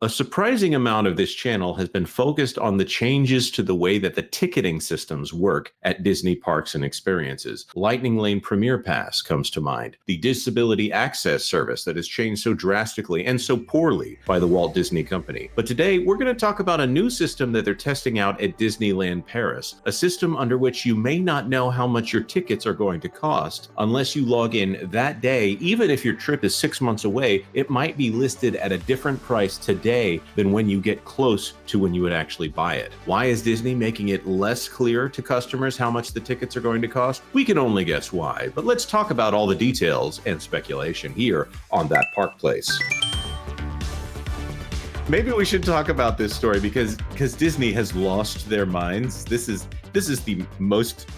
A surprising amount of this channel has been focused on the changes to the way that the ticketing systems work at Disney parks and experiences. Lightning Lane Premier Pass comes to mind, the disability access service that has changed so drastically and so poorly by the Walt Disney Company. But today, we're going to talk about a new system that they're testing out at Disneyland Paris, a system under which you may not know how much your tickets are going to cost unless you log in that day. Even if your trip is 6 months away, it might be listed at a different price today than when you get close to when you would actually buy it. Why is Disney making it less clear to customers how much the tickets are going to cost? We can only guess why, but let's talk about all the details and speculation here on That Park Place. Maybe we should talk about this story because Disney has lost their minds. This is the most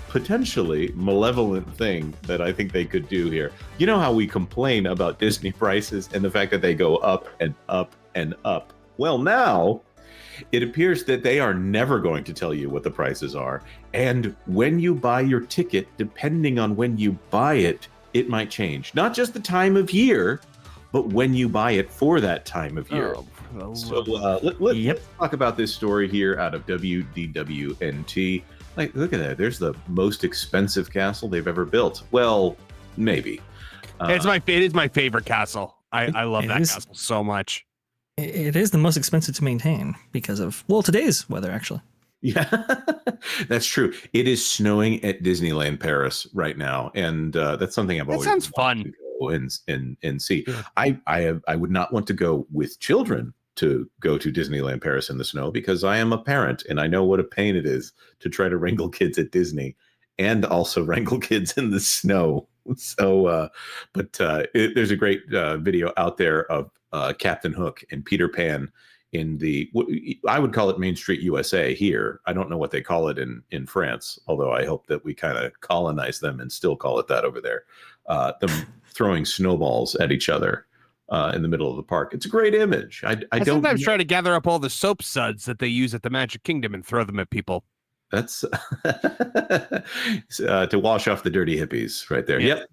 potentially malevolent thing that I think they could do here. You know how we complain about Disney prices and the fact that they go up and up and up. Well, now it appears that they are never going to tell you what the prices are. And when you buy your ticket, depending on when you buy it, it might change. Not just the time of year, but when you buy it for that time of year. So let's talk about this story here out of WDWNT. Like, look at that. There's the most expensive castle they've ever built. Well, maybe. It is my favorite castle. I love that castle so much. It is the most expensive to maintain because of, well, today's weather, actually. Yeah, that's true. It is snowing at Disneyland Paris right now. And that's something I've always sounds fun. To go and see. Yeah. I would not want to go with children to go to Disneyland Paris in the snow because I am a parent and I know what a pain it is to try to wrangle kids at Disney and also wrangle kids in the snow. So, there's a great video out there of Captain Hook and Peter Pan in I would call it Main Street USA here. I don't know what they call it in France, although I hope that we kind of colonize them and still call it that over there. Them throwing snowballs at each other in the middle of the park. It's a great image. I don't sometimes try to gather up all the soap suds that they use at the Magic Kingdom and throw them at people. That's to wash off the dirty hippies right there. Yeah. Yep.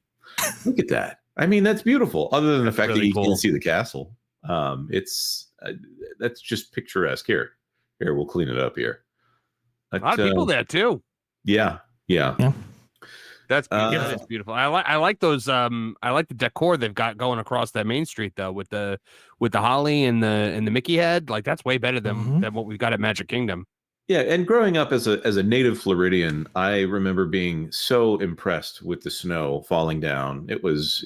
Look at that. I mean, that's beautiful. Other than the fact really that you cool. can see the castle. That's just picturesque. Here, we'll clean it up here. A lot of people there too. Yeah. That's beautiful. That's beautiful. I like those. I like the decor they've got going across that main street though, with the holly and the Mickey head. Like that's way better than what we've got at Magic Kingdom. Yeah, and growing up as a native Floridian, I remember being so impressed with the snow falling down. It was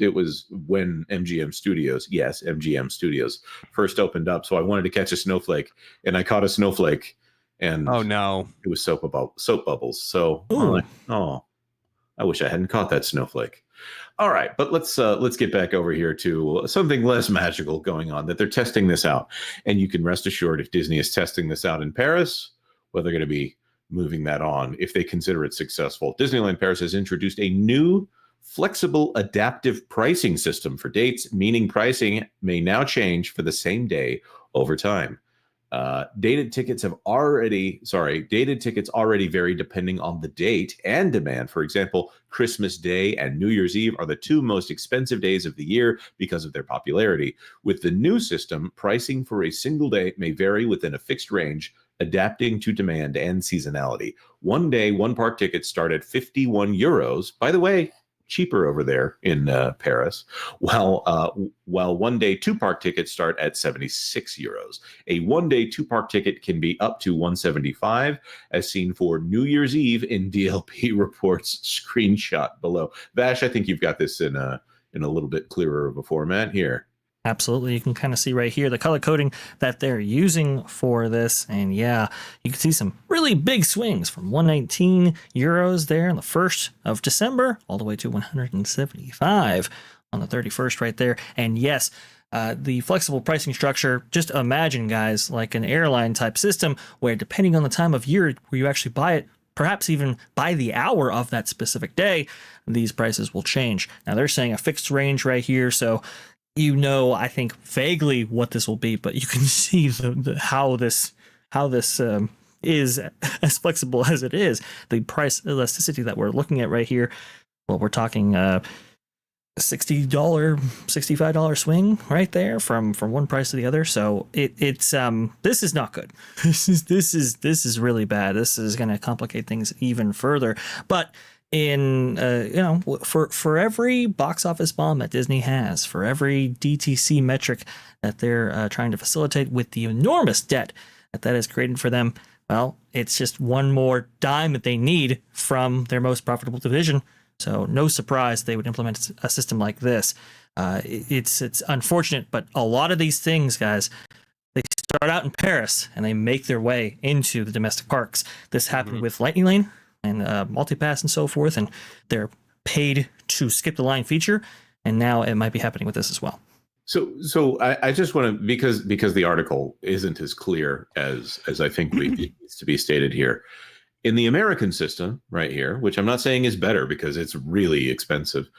when MGM Studios first opened up. So I wanted to catch a snowflake, and I caught a snowflake, and oh no, it was soap bubbles. So I wish I hadn't caught that snowflake. All right, but let's get back over here to something less magical going on. That they're testing this out, and you can rest assured if Disney is testing this out in Paris, well, they're going to be moving that on if they consider it successful. Disneyland Paris has introduced a new flexible adaptive pricing system for dates, meaning pricing may now change for the same day over time. Dated tickets already vary depending on the date and demand. For example, Christmas Day and New Year's Eve are the two most expensive days of the year because of their popularity. With the new system, pricing for a single day may vary within a fixed range, adapting to demand and seasonality. One day, one park tickets start at 51 euros. By the way, cheaper over there in Paris, while one day two park tickets start at 76 euros. A one day two park ticket can be up to 175, as seen for New Year's Eve in DLP reports screenshot below. Vash, I think you've got this in a little bit clearer of a format here. Absolutely. You can kind of see right here the color coding that they're using for this. And yeah, you can see some really big swings from 119 euros there on the 1st of December all the way to 175 on the 31st right there. And yes, the flexible pricing structure, just imagine, guys, like an airline type system where depending on the time of year where you actually buy it, perhaps even by the hour of that specific day, these prices will change. Now they're saying a fixed range right here. So I think vaguely what this will be, but you can see how this is as flexible as it is. The price elasticity that we're looking at right here. Well, we're talking $65 swing right there from one price to the other. So it's this is not good. This is really bad. This is going to complicate things even further. But in for every box office bomb that Disney has, for every DTC metric that they're trying to facilitate with the enormous debt that is created for them, well, it's just one more dime that they need from their most profitable division. So no surprise they would implement a system like this. It's unfortunate, but a lot of these things, guys, they start out in Paris and they make their way into the domestic parks. This happened with Lightning Lane and Multipass and so forth, and they're paid to skip the line feature, and now it might be happening with this as well. So I just want to, because the article isn't as clear as I think it needs to be stated here. In the American system right here, which I'm not saying is better because it's really expensive,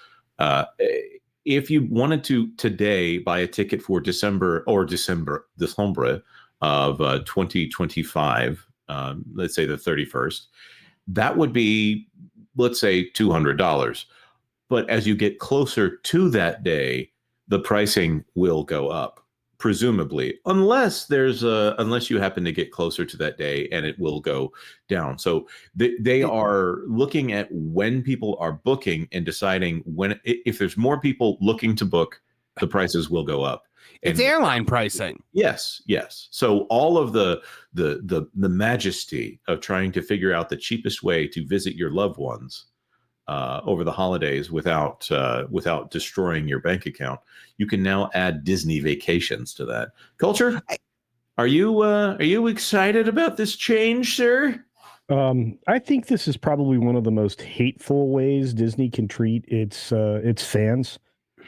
if you wanted to today buy a ticket for December of 2025, let's say the 31st, that would be, let's say, $200. But as you get closer to that day, the pricing will go up, presumably, unless you happen to get closer to that day, and it will go down. So they are looking at when people are booking and deciding if there's more people looking to book, the prices will go up. It's airline pricing. Yes. So all of the majesty of trying to figure out the cheapest way to visit your loved ones over the holidays without destroying your bank account, you can now add Disney vacations to that. Culture, are you excited about this change, sir? I think this is probably one of the most hateful ways Disney can treat its fans.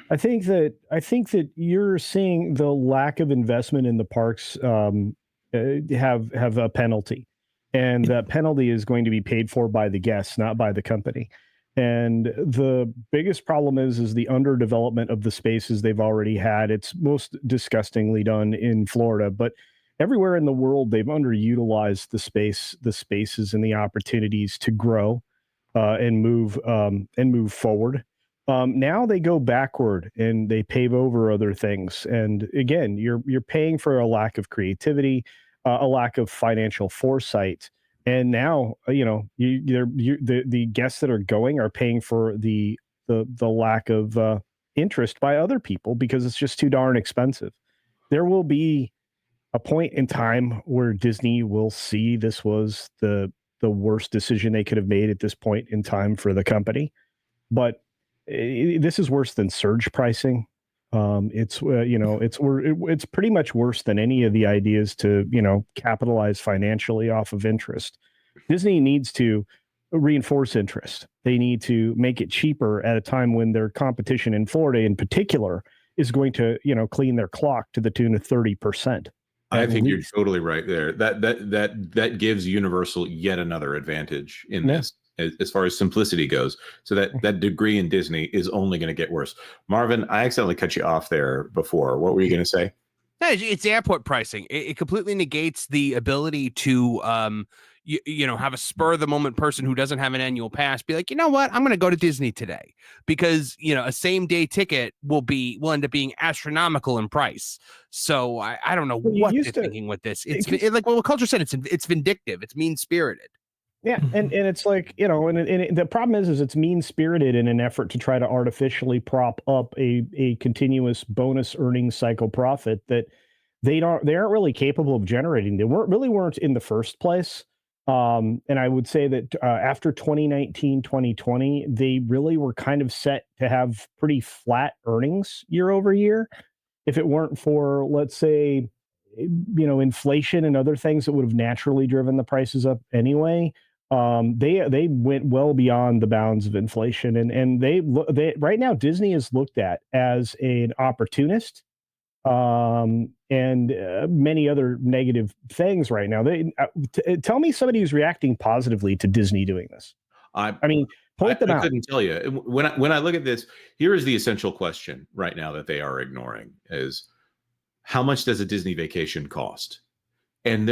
I think that you're seeing the lack of investment in the parks have a penalty, and that penalty is going to be paid for by the guests, not by the company. And the biggest problem is the underdevelopment of the spaces they've already had. It's most disgustingly done in Florida, but everywhere in the world they've underutilized the spaces and the opportunities to grow and move forward. Now they go backward and they pave over other things. And again, you're paying for a lack of creativity, a lack of financial foresight. And now, the guests that are going are paying for the lack of interest by other people because it's just too darn expensive. There will be a point in time where Disney will see this was the worst decision they could have made at this point in time for the company. But this is worse than surge pricing. It's pretty much worse than any of the ideas to capitalize financially off of interest. Disney needs to reinforce interest. They need to make it cheaper at a time when their competition in Florida in particular is going to clean their clock to the tune of 30%. I think you're totally right there. That gives Universal yet another advantage in this as far as simplicity goes. So that degree in Disney is only going to get worse. Marvin, I accidentally cut you off there before. What were you going to say? No, it's airport pricing. It completely negates the ability to have a spur of the moment person who doesn't have an annual pass be like, you know what, I'm going to go to Disney today, because a same day ticket will end up being astronomical in price. So I don't know what they're thinking with this. It's like what Culture said. It's vindictive. It's mean spirited. Yeah, and it's like, and the problem is it's mean-spirited in an effort to try to artificially prop up a continuous bonus earnings cycle profit that they aren't really capable of generating. They weren't in the first place. And I would say that after 2019, 2020, they really were kind of set to have pretty flat earnings year over year. If it weren't for, let's say, inflation and other things that would have naturally driven the prices up anyway. They went well beyond the bounds of inflation, and they right now Disney is looked at as an opportunist, and many other negative things right now. Tell me somebody who's reacting positively to Disney doing this. Point them out. I couldn't tell you. When I look at this, here is the essential question right now that they are ignoring: is how much does a Disney vacation cost? And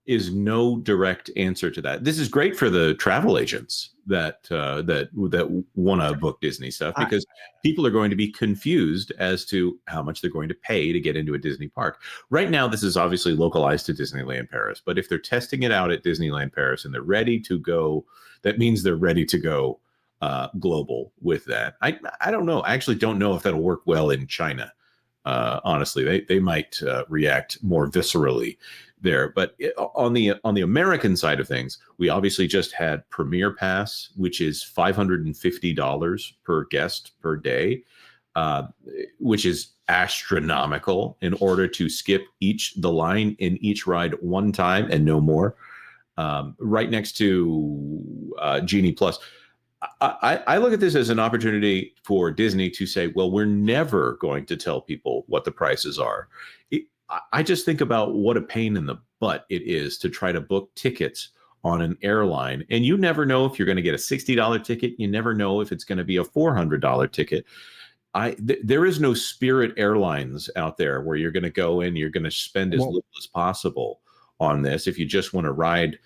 is no direct answer to that. This is great for the travel agents that want to book Disney stuff, because people are going to be confused as to how much they're going to pay to get into a Disney park. Right now, this is obviously localized to Disneyland Paris, but if they're testing it out at Disneyland Paris and they're ready to go, that means they're ready to go global with that. I don't know. I actually don't know if that'll work well in China. Honestly, they might react more viscerally there. But on the American side of things, we obviously just had Premier Pass, which is $550 per guest per day, which is astronomical in order to skip the line in each ride one time and no more. Right next to Genie Plus. I look at this as an opportunity for Disney to say, well, we're never going to tell people what the prices are. I just think about what a pain in the butt it is to try to book tickets on an airline. And you never know if you're going to get a $60 ticket. You never know if it's going to be a $400 ticket. There is no Spirit Airlines out there where you're going to go in, you're going to spend as little as possible on this if you just want to ride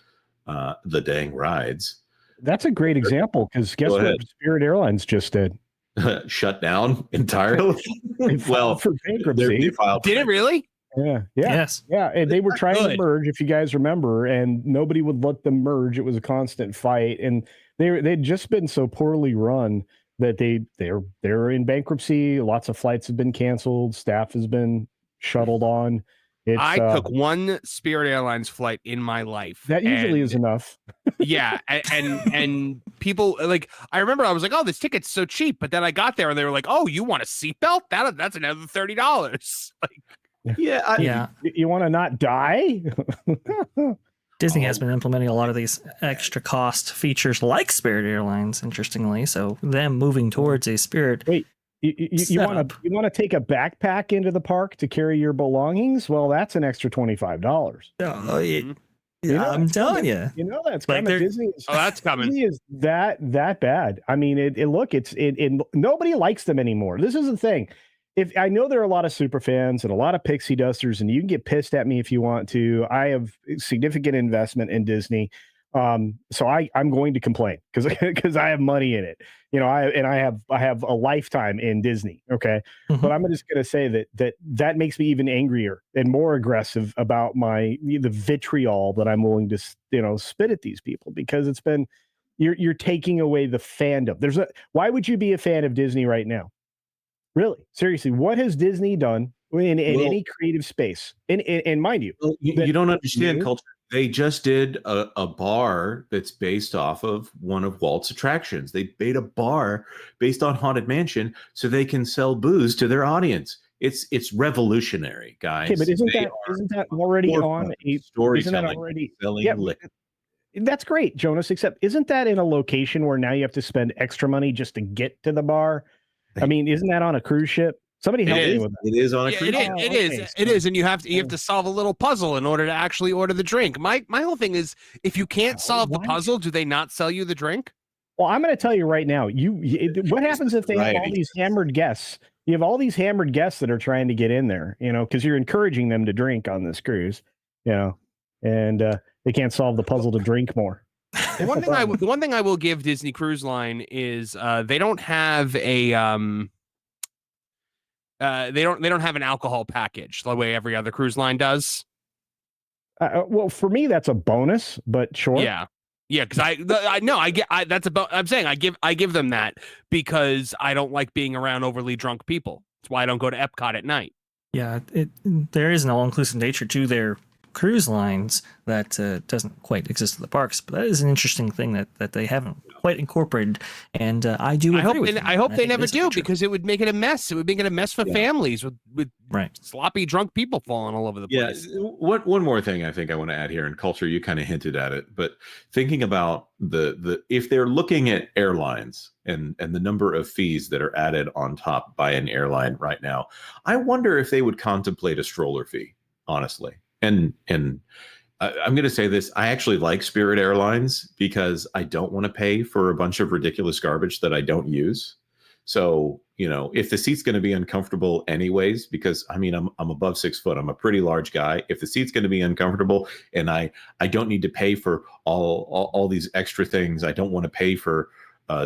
the dang rides. That's a great example, because guess what Spirit Airlines just did? Shut down entirely. Well, for bankruptcy. Did it really? Yeah. Yes. Yeah. And they were trying to merge, if you guys remember, and nobody would let them merge. It was a constant fight, and they'd just been so poorly run that they're in bankruptcy. Lots of flights have been canceled. Staff has been shuttled on. I took one Spirit Airlines flight in my life. That usually is enough. Yeah, and people, like, I remember I was like, oh, this ticket's so cheap, but then I got there and they were like, oh, you want a seatbelt? That's another $30. Like, yeah. You want to not die? Disney has been implementing a lot of these extra cost features like Spirit Airlines, interestingly. So them moving towards a Spirit. Wait. You want to take a backpack into the park to carry your belongings? Well, that's an extra $25. Oh, yeah, I'm telling you. You know that's like coming. Disney is, that's coming. Disney is that bad. I mean, nobody likes them anymore. This is the thing. If I know there are a lot of super fans and a lot of pixie dusters, and you can get pissed at me if you want to. I have significant investment in Disney. So I'm going to complain because I have money in it, I have a lifetime in Disney. Okay. Mm-hmm. But I'm just going to say that makes me even angrier and more aggressive about the vitriol that I'm willing to, spit at these people, because it's been, you're taking away the fandom. Why would you be a fan of Disney right now? Really? Seriously, what has Disney done in any creative space? And mind you, you don't understand culture. They just did a bar that's based off of one of Walt's attractions. They made a bar based on Haunted Mansion so they can sell booze to their audience. It's revolutionary, guys. Okay, but isn't that already on a storytelling? Liquor. That's great, Jonas. Except isn't that in a location where now you have to spend extra money just to get to the bar? I mean, isn't that on a cruise ship? Somebody help me with that. It is on a cruise ship. It is, and you have to solve a little puzzle in order to actually order the drink. My whole thing is, if you can't solve the puzzle, do they not sell you the drink? Well, I'm going to tell you right now. What happens if they have all these hammered guests? You have all these hammered guests that are trying to get in there, because you're encouraging them to drink on this cruise, and they can't solve the puzzle to drink more. The one thing I will give Disney Cruise Line is they don't have a they don't have an alcohol package the way every other cruise line does. Well, for me that's a bonus, but sure. Yeah, because I'm saying I give them that because I don't like being around overly drunk people. That's why I don't go to Epcot at night. Yeah, there is an all-inclusive nature to their cruise lines that doesn't quite exist at the parks, but that is an interesting thing that they haven't quite incorporated, and I hope they never do, because it would make it a mess. It would make it a mess for families with sloppy drunk people falling all over the place. Yeah, one more thing I think I want to add here in culture, you kind of hinted at it, but thinking about the if they're looking at airlines and the number of fees that are added on top by an airline right now, I wonder if they would contemplate a stroller fee, honestly. And I'm going to say this. I actually like Spirit Airlines because I don't want to pay for a bunch of ridiculous garbage that I don't use. So if the seat's going to be uncomfortable anyways, because I mean, I'm above 6 foot, I'm a pretty large guy. If the seat's going to be uncomfortable and I don't need to pay for all these extra things, I don't want to pay for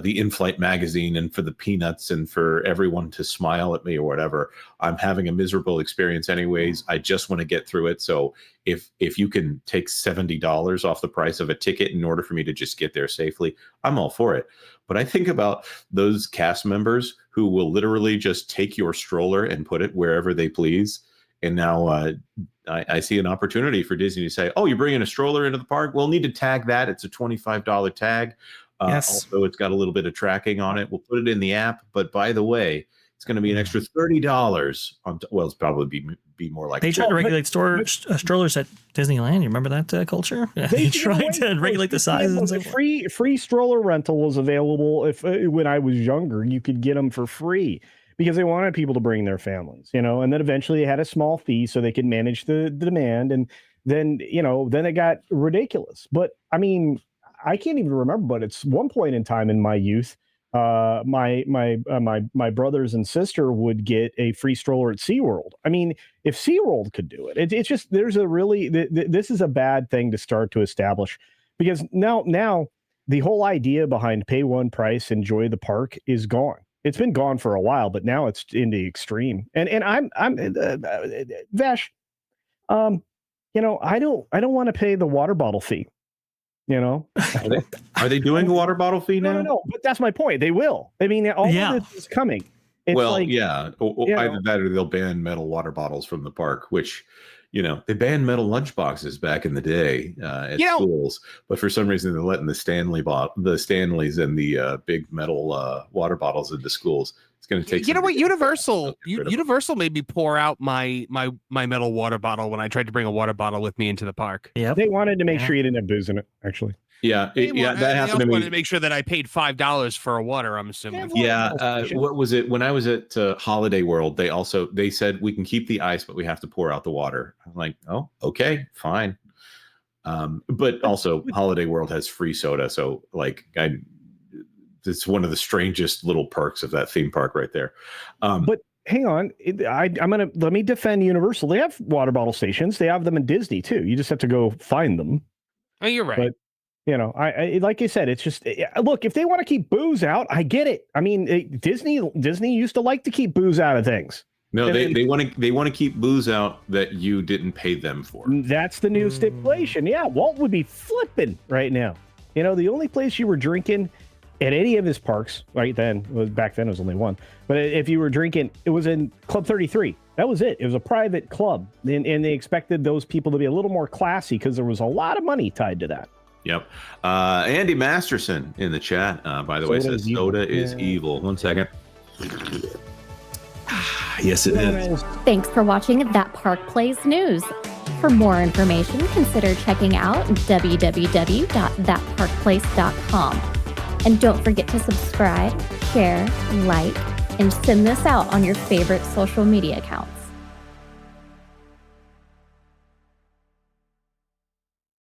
the in-flight magazine and for the peanuts and for everyone to smile at me or whatever. I'm having a miserable experience anyways. I just want to get through it. So if you can take $70 off the price of a ticket in order for me to just get there safely, I'm all for it. But I think about those cast members who will literally just take your stroller and put it wherever they please. And now I see an opportunity for Disney to say, oh, you're bringing a stroller into the park? We'll need to tag that. It's a $25 tag. Yes. Also, it's got a little bit of tracking on it. We'll put it in the app. But by the way, it's going to be an extra $30 on. Well, it's probably be more like they tried to regulate strollers at Disneyland. You remember that culture? They tried to regulate the sizes. And so free stroller rental was available. If when I was younger, you could get them for free because they wanted people to bring their families. And then eventually they had a small fee so they could manage the demand. And then then it got ridiculous. But I mean, I can't even remember, but it's one point in time in my youth, my brothers and sister would get a free stroller at SeaWorld. I mean, if SeaWorld could do it, it's just there's a really this is a bad thing to start to establish because now the whole idea behind pay one price, enjoy the park is gone. It's been gone for a while, but now it's in the extreme. And I'm Vash, I don't want to pay the water bottle fee. Are they doing a water bottle fee now? No, but that's my point. They will. I mean, all of this is coming. It's either that or they'll ban metal water bottles from the park, which, they banned metal lunchboxes back in the day at schools, but for some reason they're letting the Stanleys and the big metal water bottles into schools. It's going to take. Universal made me pour out my metal water bottle when I tried to bring a water bottle with me into the park. Yeah, they wanted to make sure you didn't have booze in it. Actually, that happened to me. Wanted to make sure that I paid $5 for a water. I'm assuming. Yeah, what was it when I was at Holiday World? They said we can keep the ice, but we have to pour out the water. I'm like, oh, okay, fine. But also Holiday World has free soda, so it's one of the strangest little perks of that theme park right there. But hang on, let me defend Universal. They have water bottle stations. They have them in Disney too. You just have to go find them. Oh, you're right. But I like I said, it's just look, if they want to keep booze out, I get it. I mean, Disney used to like to keep booze out of things. No, they want to keep booze out that you didn't pay them for. That's the new stipulation. Yeah, Walt would be flipping right now. The only place you were drinking at any of his parks, back then it was only one. But if you were drinking, it was in Club 33. That was it. It was a private club. And they expected those people to be a little more classy because there was a lot of money tied to that. Yep. Andy Masterson in the chat, by the way, says soda is evil. 1 second. Yes, it is. Thanks for watching That Park Plays News. For more information, consider checking out www.thatparkplace.com. And don't forget to subscribe, share, like, and send this out on your favorite social media accounts.